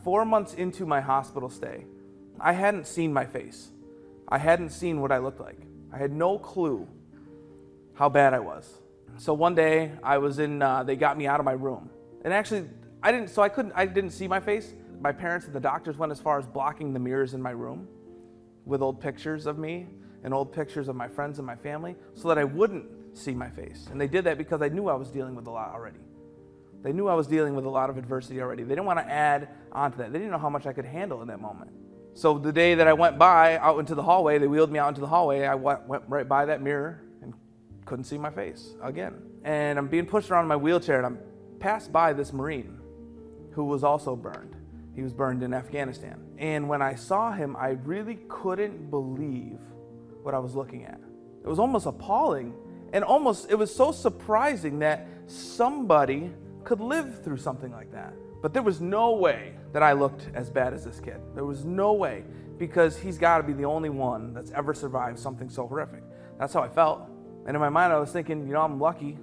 4 months into my hospital stay, I hadn't seen my face. I hadn't seen what I looked like. I had no clue how bad I was. So one day I was they got me out of my room. And actually, I didn't see my face. My parents and the doctors went as far as blocking the mirrors in my room with old pictures of me and old pictures of my friends and my family so that I wouldn't see my face. And they did that because I knew I was dealing with a lot already. They knew I was dealing with a lot of adversity already. They didn't want to add onto that. They didn't know how much I could handle in that moment. So the day that I went by out into the hallway, they wheeled me out into the hallway, I went right by that mirror and couldn't see my face again. And I'm being pushed around in my wheelchair, and I'm passed by this Marine who was also burned. He was burned in Afghanistan. And when I saw him, I really couldn't believe what I was looking at. It was almost appalling, and it was so surprising that somebody could live through something like that. But there was no way that I looked as bad as this kid. There was no way, because he's got to be the only one that's ever survived something so horrific. That's how I felt. And in my mind, I was thinking, I'm lucky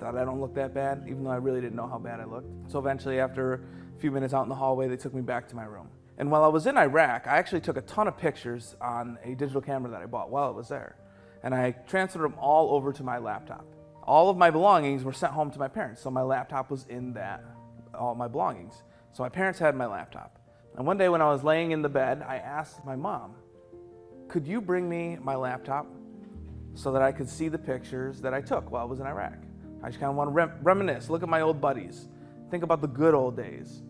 that I don't look that bad, even though I really didn't know how bad I looked. So eventually, after a few minutes out in the hallway, they took me back to my room. And while I was in Iraq, I actually took a ton of pictures on a digital camera that I bought while I was there. And I transferred them all over to my laptop. All of my belongings were sent home to my parents, so my laptop was in all my belongings. So my parents had my laptop. And one day when I was laying in the bed, I asked my mom, could you bring me my laptop so that I could see the pictures that I took while I was in Iraq? I just kind of want to reminisce, look at my old buddies, think about the good old days.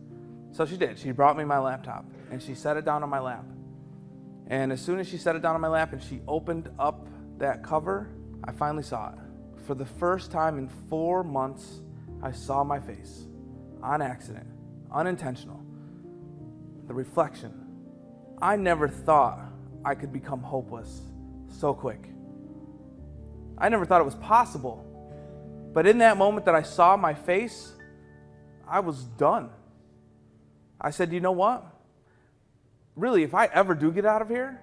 So she did. She brought me my laptop, and she set it down on my lap. And as soon as she set it down on my lap and she opened up that cover, I finally saw it. For the first time in 4 months, I saw my face, on accident, unintentional. The reflection. I never thought I could become hopeless so quick. I never thought it was possible. But in that moment that I saw my face, I was done. I said, you know what? Really, if I ever do get out of here,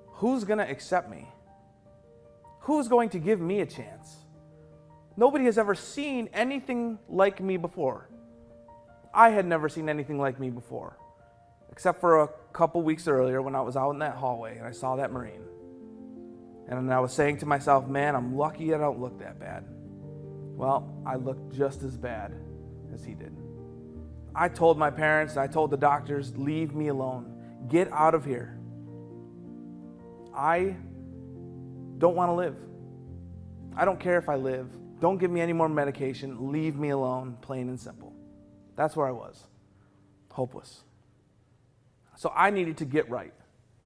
who's going to accept me? Who's going to give me a chance? Nobody has ever seen anything like me before. I had never seen anything like me before, except for a couple weeks earlier when I was out in that hallway and I saw that Marine. And I was saying to myself, man, I'm lucky I don't look that bad. Well, I looked just as bad as he did. I told my parents, I told the doctors, leave me alone. Get out of here. I don't want to live. I don't care if I live. Don't give me any more medication. Leave me alone, plain and simple. That's where I was, hopeless. So I needed to get right.